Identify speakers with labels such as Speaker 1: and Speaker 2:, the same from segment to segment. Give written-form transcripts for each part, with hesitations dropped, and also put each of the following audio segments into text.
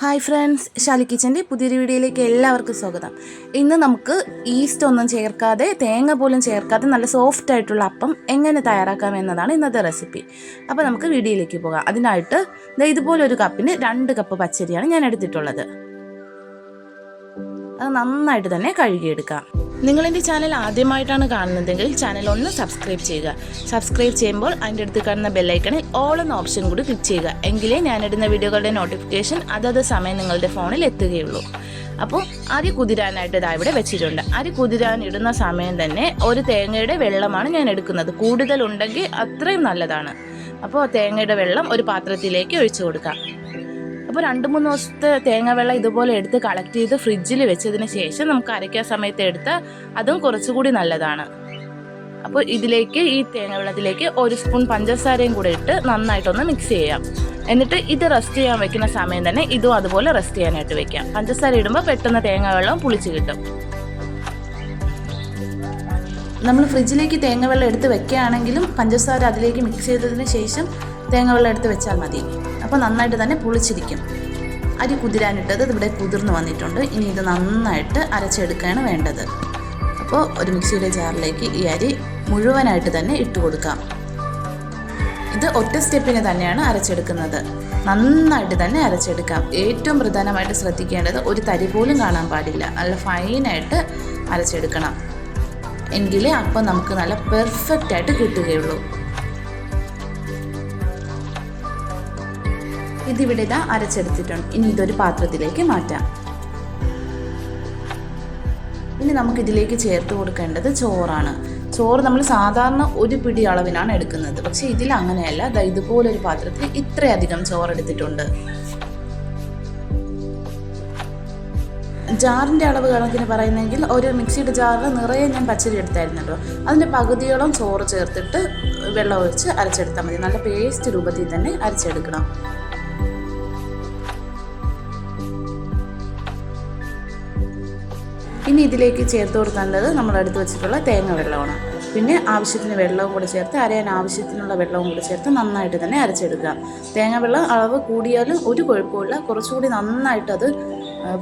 Speaker 1: Hi friends, Shali കിച്ചൻ്റെ പുതിയൊരു വീഡിയോയിലേക്ക് എല്ലാവർക്കും സ്വാഗതം. ഇന്ന് നമുക്ക് ഈസ്റ്റ് ഒന്നും ചേർക്കാതെ, തേങ്ങ പോലും ചേർക്കാതെ നല്ല സോഫ്റ്റ് ആയിട്ടുള്ള അപ്പം എങ്ങനെ തയ്യാറാക്കാം എന്നതാണ് ഇന്നത്തെ റെസിപ്പി. അപ്പോൾ നമുക്ക് വീഡിയോയിലേക്ക് പോകാം. അതിനായിട്ട് ഇതുപോലൊരു കപ്പിന് 2 കപ്പ് പച്ചരിയാണ് ഞാൻ എടുത്തിട്ടുള്ളത്. അത് നന്നായിട്ട് തന്നെ കഴുകിയെടുക്കാം. നിങ്ങളെൻ്റെ ചാനൽ ആദ്യമായിട്ടാണ് കാണുന്നതെങ്കിൽ ചാനൽ ഒന്ന് സബ്സ്ക്രൈബ് ചെയ്യുക. സബ്സ്ക്രൈബ് ചെയ്യുമ്പോൾ അതിൻ്റെ അടുത്ത് കാണുന്ന ബെല്ലൈക്കണിൽ ഓൾ എന്ന ഓപ്ഷൻ കൂടി ക്ലിക്ക് ചെയ്യുക. എങ്കിലേ ഞാനിടുന്ന വീഡിയോകളുടെ നോട്ടിഫിക്കേഷൻ അതത് സമയം നിങ്ങളുടെ ഫോണിൽ എത്തുകയുള്ളൂ. അപ്പോൾ അരി കുതിരാനായിട്ട് ഇതാ ഇവിടെ വെച്ചിട്ടുണ്ട്. അരി കുതിരാൻ ഇടുന്ന സമയം തന്നെ ഒരു തേങ്ങയുടെ വെള്ളമാണ് ഞാൻ എടുക്കുന്നത്. കൂടുതലുണ്ടെങ്കിൽ അത്രയും നല്ലതാണ്. അപ്പോൾ തേങ്ങയുടെ വെള്ളം ഒരു പാത്രത്തിലേക്ക് ഒഴിച്ചു കൊടുക്കാം. അപ്പോൾ 2-3 ദിവസത്തെ തേങ്ങ വെള്ളം ഇതുപോലെ എടുത്ത് കളക്ട് ചെയ്ത് ഫ്രിഡ്ജിൽ വെച്ചതിന് ശേഷം നമുക്ക് അരയ്ക്കാൻ സമയത്ത് എടുത്താൽ അതും കുറച്ചുകൂടി നല്ലതാണ്. അപ്പോൾ ഇതിലേക്ക് ഈ തേങ്ങ വെള്ളത്തിലേക്ക് 1 സ്പൂൺ പഞ്ചസാരയും കൂടെ ഇട്ട് നന്നായിട്ടൊന്ന് മിക്സ് ചെയ്യാം. എന്നിട്ട് ഇത് റെസ്റ്റ് ചെയ്യാൻ വെക്കുന്ന സമയം തന്നെ ഇതും അതുപോലെ റെസ്റ്റ് ചെയ്യാനായിട്ട് വെക്കാം. പഞ്ചസാര ഇടുമ്പോൾ പെട്ടെന്ന് തേങ്ങ വെള്ളം പുളിച്ച് കിട്ടും. നമ്മൾ ഫ്രിഡ്ജിലേക്ക് തേങ്ങ വെള്ളം എടുത്ത് വെക്കുകയാണെങ്കിലും പഞ്ചസാര അതിലേക്ക് മിക്സ് ചെയ്തതിന് ശേഷം തേങ്ങ വെള്ളം എടുത്ത് വെച്ചാൽ മതി. അപ്പോൾ നന്നായിട്ട് തന്നെ പുളിച്ചിരിക്കും. അരി കുതിരാനിട്ടത് ഇവിടെ കുതിർന്ന് വന്നിട്ടുണ്ട്. ഇനി ഇത് നന്നായിട്ട് അരച്ചെടുക്കുകയാണ് വേണ്ടത്. അപ്പോൾ ഒരു മിക്സിയുടെ ജാറിലേക്ക് ഈ അരി മുഴുവനായിട്ട് തന്നെ ഇട്ട് കൊടുക്കാം. ഇത് ഒറ്റ സ്റ്റെപ്പിന് തന്നെയാണ് അരച്ചെടുക്കുന്നത്. നന്നായിട്ട് തന്നെ അരച്ചെടുക്കാം. ഏറ്റവും പ്രധാനമായിട്ട് ശ്രദ്ധിക്കേണ്ടത് ഒരു തരി പോലും കാണാൻ പാടില്ല. നല്ല ഫൈനായിട്ട് അരച്ചെടുക്കണം. എങ്കിലേ അപ്പം നമുക്ക് നല്ല പെർഫെക്റ്റ് ആയിട്ട് കിട്ടുകയുള്ളൂ. ഇതിവിടെ ഇതാ അരച്ചെടുത്തിട്ടുണ്ട്. ഇനി ഇതൊരു പാത്രത്തിലേക്ക് മാറ്റാം. ഇനി നമുക്കിതിലേക്ക് ചേർത്ത് കൊടുക്കേണ്ടത് ചോറാണ്. ചോറ് നമ്മൾ സാധാരണ ഒരു പിടി അളവിനാണ് എടുക്കുന്നത്. പക്ഷേ ഇതിൽ അങ്ങനെയല്ല. ഇതുപോലൊരു പാത്രത്തിൽ ഇത്രയധികം ചോറെടുത്തിട്ടുണ്ട്. ജാറിൻ്റെ അളവ് കണക്കിന് പറയുന്നെങ്കിൽ ഒരു മിക്സിയുടെ ജാറിൽ നിറയെ ഞാൻ പച്ചരി എടുത്തായിരുന്നല്ലോ. അതിൻ്റെ പകുതിയോളം ചോറ് ചേർത്തിട്ട് വെള്ളം ഒഴിച്ച് അരച്ചെടുത്താൽ മതി. നല്ല പേസ്റ്റ് രൂപത്തിൽ തന്നെ അരച്ചെടുക്കണം. ഇനി ഇതിലേക്ക് ചേർത്ത് കൊടുക്കേണ്ടത് നമ്മൾ എടുത്ത് വെച്ചിട്ടുള്ള തേങ്ങ വെള്ളമാണ്. പിന്നെ ആവശ്യത്തിന് വെള്ളവും കൂടെ ചേർത്ത്, അരയാൻ ആവശ്യത്തിനുള്ള വെള്ളവും കൂടെ ചേർത്ത് നന്നായിട്ട് തന്നെ അരച്ചെടുക്കുക. തേങ്ങ വെള്ളം അളവ് കൂടിയാലും ഒരു കുഴപ്പമില്ല. കുറച്ചുകൂടി നന്നായിട്ട് അത്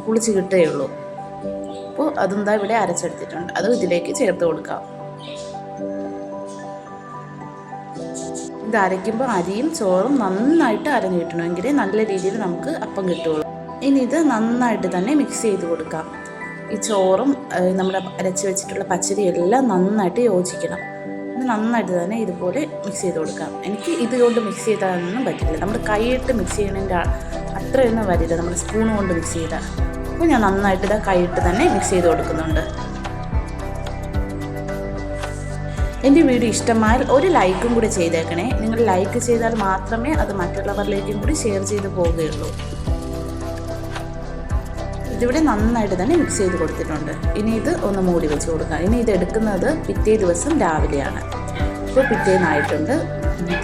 Speaker 1: പുളിച്ച് കിട്ടുകയുള്ളൂ. അപ്പോൾ അതെന്താ ഇവിടെ അരച്ചെടുത്തിട്ടുണ്ട്. അത് ഇതിലേക്ക് ചേർത്ത് കൊടുക്കാം. ഇത് അരയ്ക്കുമ്പോൾ അരിയും ചോറും നന്നായിട്ട് അരഞ്ഞു കിട്ടണമെങ്കിൽ നല്ല രീതിയിൽ നമുക്ക് അപ്പം കിട്ടുകയുള്ളൂ. ഇനി ഇത് നന്നായിട്ട് തന്നെ മിക്സ് ചെയ്ത് കൊടുക്കാം. ഈ ചോറും നമ്മുടെ അരച്ച് വെച്ചിട്ടുള്ള പച്ചരി എല്ലാം നന്നായിട്ട് യോജിക്കണം. ഇത് നന്നായിട്ട് തന്നെ ഇതുപോലെ മിക്സ് ചെയ്ത് കൊടുക്കാം. എനിക്ക് ഇതുകൊണ്ട് മിക്സ് ചെയ്താലൊന്നും പറ്റില്ല. നമ്മൾ കൈയിട്ട് മിക്സ് ചെയ്യണതിൻ്റെ അത്രയൊന്നും വരില്ല, നമ്മൾ സ്പൂൺ കൊണ്ട് മിക്സ് ചെയ്താൽ. അപ്പോൾ ഞാൻ നന്നായിട്ട് ഇതാ കൈയിട്ട് തന്നെ മിക്സ് ചെയ്ത് കൊടുക്കുന്നുണ്ട്. എൻ്റെ വീഡിയോ ഇഷ്ടമായാൽ ഒരു ലൈക്കും കൂടി ചെയ്തേക്കണേ. നിങ്ങൾ ലൈക്ക് ചെയ്താൽ മാത്രമേ അത് മറ്റുള്ളവരിലേക്കും കൂടി ഷെയർ ചെയ്ത് പോവുകയുള്ളൂ. ഇതിവിടെ നന്നായിട്ട് തന്നെ മിക്സ് ചെയ്ത് കൊടുത്തിട്ടുണ്ട്. ഇനി ഇത് ഒന്ന് മൂടി വെച്ച് കൊടുക്കാം. ഇനി ഇത് എടുക്കുന്നത് പിറ്റേ ദിവസം രാവിലെയാണ്. ഇപ്പോൾ പിറ്റേന്നായിട്ടുണ്ട്.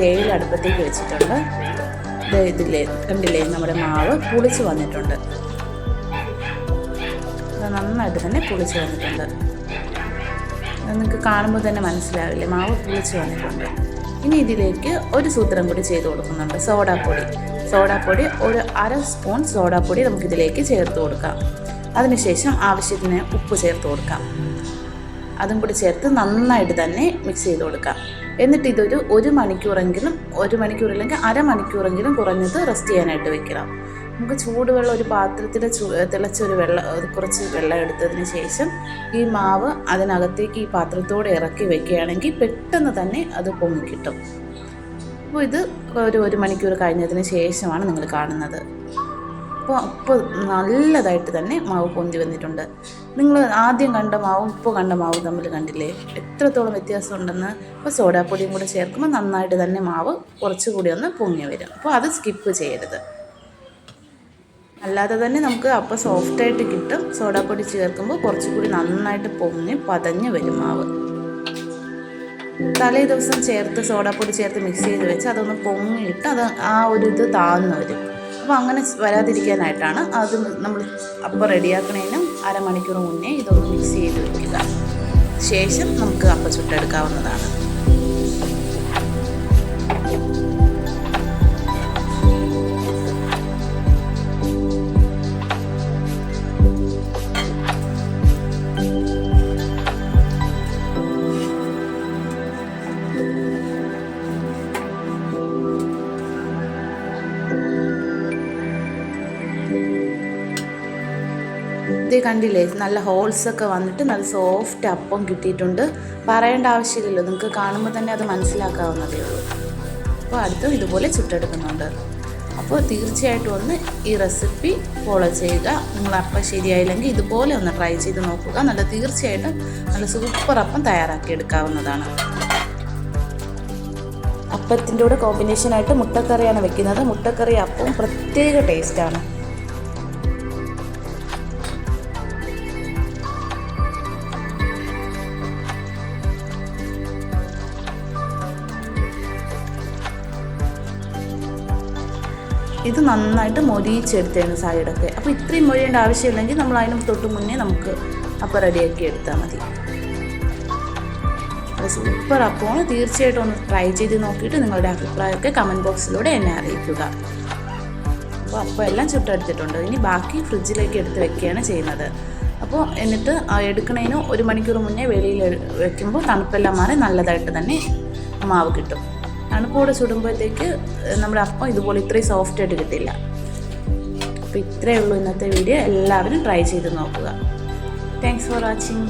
Speaker 1: തേയില അടുപ്പത്തേക്ക് വെച്ചിട്ടുണ്ട്. ഇതില്ലേ കണ്ടില്ലേ, നമ്മുടെ മാവ് പുളിച്ച് വന്നിട്ടുണ്ട്. അത് നന്നായിട്ട് തന്നെ പുളിച്ച് വന്നിട്ടുണ്ട്. നിങ്ങൾക്ക് കാണുമ്പോൾ തന്നെ മനസ്സിലാവില്ലേ, മാവ് പുളിച്ച് വന്നിട്ടുണ്ട്. ഇനി ഇതിലേക്ക് ഒരു സൂത്രം കൂടി ചെയ്ത് കൊടുക്കുന്നുണ്ട്. സോഡാപ്പൊടി ഒരു 1/2 സ്പൂൺ സോഡാപ്പൊടി നമുക്കിതിലേക്ക് ചേർത്ത് കൊടുക്കാം. അതിനുശേഷം ആവശ്യത്തിന് ഉപ്പ് ചേർത്ത് കൊടുക്കാം. അതും കൂടി ചേർത്ത് നന്നായിട്ട് തന്നെ മിക്സ് ചെയ്ത് കൊടുക്കാം. എന്നിട്ട് ഇതൊരു 1 മണിക്കൂറെങ്കിലും, 1 മണിക്കൂറില്ലെങ്കിൽ അരമണിക്കൂറെങ്കിലും കുറഞ്ഞത് റെസ്റ്റ് ചെയ്യാനായിട്ട് വെക്കണം. നമുക്ക് ചൂടുവെള്ളം ഒരു പാത്രത്തിൽ തിളച്ചൊരു കുറച്ച് വെള്ളം എടുത്തതിന് ശേഷം ഈ മാവ് അതിനകത്തേക്ക് ഈ പാത്രത്തോടെ ഇറക്കി വെക്കുകയാണെങ്കിൽ പെട്ടെന്ന് തന്നെ അത് പൊങ്ങിക്കിട്ടും. അപ്പോൾ ഇത് ഒരു 1 മണിക്കൂർ കഴിഞ്ഞതിന് ശേഷമാണ് നിങ്ങൾ കാണുന്നത്. അപ്പോൾ നല്ലതായിട്ട് തന്നെ മാവ് പൊന്തി വന്നിട്ടുണ്ട്. നിങ്ങൾ ആദ്യം കണ്ട മാവും ഇപ്പോൾ കണ്ട മാവും തമ്മിൽ കണ്ടില്ലേ എത്രത്തോളം വ്യത്യാസം ഉണ്ടെന്ന്. അപ്പോൾ സോഡാപ്പൊടിയും കൂടെ ചേർക്കുമ്പോൾ നന്നായിട്ട് തന്നെ മാവ് കുറച്ചുകൂടി ഒന്ന് പൊങ്ങി വരും. അപ്പോൾ അത് സ്കിപ്പ് ചെയ്യരുത്. അല്ലാതെ തന്നെ നമുക്ക് അപ്പം സോഫ്റ്റായിട്ട് കിട്ടും. സോഡാപ്പൊടി ചേർക്കുമ്പോൾ കുറച്ചുകൂടി നന്നായിട്ട് പൊങ്ങി പതഞ്ഞ് വരും മാവ്. തലേ ദിവസം ചേർത്ത് സോഡാപ്പൊടി ചേർത്ത് മിക്സ് ചെയ്ത് വെച്ച് അതൊന്ന് പൊങ്ങിയിട്ട് അത് ആ ഒരു ഇത് താഴ്ന്നു വരും. അപ്പോൾ അങ്ങനെ വരാതിരിക്കാനായിട്ടാണ് അത് നമ്മൾ അപ്പം റെഡിയാക്കണതിനും അരമണിക്കൂർ മുന്നേ ഇതൊന്ന് മിക്സ് ചെയ്ത് വയ്ക്കുക. ശേഷം നമുക്ക് അപ്പം ചുട്ടെടുക്കാവുന്നതാണ്. ഇത് കണ്ടില്ലേ, നല്ല ഹോൾസൊക്കെ വന്നിട്ട് നല്ല സോഫ്റ്റ് അപ്പം കിട്ടിയിട്ടുണ്ട്. പറയേണ്ട ആവശ്യമില്ലല്ലോ, നിങ്ങൾക്ക് കാണുമ്പോൾ തന്നെ അത് മനസ്സിലാക്കാവുന്നതേ ഉള്ളൂ. അപ്പോൾ അടുത്തും ഇതുപോലെ ചുട്ടെടുക്കുന്നുണ്ട്. അപ്പോൾ തീർച്ചയായിട്ടും ഒന്ന് ഈ റെസിപ്പി ഫോളോ ചെയ്യുക. നിങ്ങൾ അപ്പം ശരിയായില്ലെങ്കിൽ ഇതുപോലെ ഒന്ന് ട്രൈ ചെയ്ത് നോക്കുക. തീർച്ചയായിട്ടും നല്ല സൂപ്പർ അപ്പം തയ്യാറാക്കി എടുക്കാവുന്നതാണ്. അപ്പത്തിൻ്റെ കൂടെ കോമ്പിനേഷനായിട്ട് മുട്ടക്കറിയാണ് വെക്കുന്നത്. മുട്ടക്കറി അപ്പം പ്രത്യേക ടേസ്റ്റാണ്. ഇത് നന്നായിട്ട് മൊരിച്ചെടുത്തതാണ് സൈഡൊക്കെ. അപ്പോൾ ഇത്രയും മൊരിയേണ്ട ആവശ്യമില്ലെങ്കിൽ നമ്മൾ അതിന് തൊട്ട് മുന്നേ നമുക്ക് അപ്പം റെഡിയാക്കി എടുത്താൽ മതി. അത് സൂപ്പർ അപ്പമാണ്. തീർച്ചയായിട്ടും ഒന്ന് ട്രൈ ചെയ്ത് നോക്കിയിട്ട് നിങ്ങളുടെ അഭിപ്രായമൊക്കെ കമൻറ്റ് ബോക്സിലൂടെ എന്നെ അറിയിക്കുക. അപ്പോൾ അപ്പം എല്ലാം ചുട്ടെടുത്തിട്ടുണ്ട്. ഇനി ബാക്കി ഫ്രിഡ്ജിലേക്ക് എടുത്ത് വെക്കുകയാണ് ചെയ്യുന്നത്. അപ്പോൾ എന്നിട്ട് എടുക്കുന്നതിന് 1 മണിക്കൂർ മുന്നേ വെളിയിൽ വെക്കുമ്പോൾ തണുപ്പെല്ലാം മാറി നല്ലതായിട്ട് തന്നെ മാവ് കിട്ടും. തണുപ്പോടെ ചുടുമ്പോഴത്തേക്ക് നമ്മുടെ അപ്പം ഇതുപോലെ ഇത്രയും സോഫ്റ്റായിട്ട് കിട്ടില്ല. അപ്പോൾ ഇത്രയേ ഉള്ളൂ ഇന്നത്തെ വീഡിയോ. എല്ലാവരും ട്രൈ ചെയ്ത് നോക്കുക. Thanks for watching.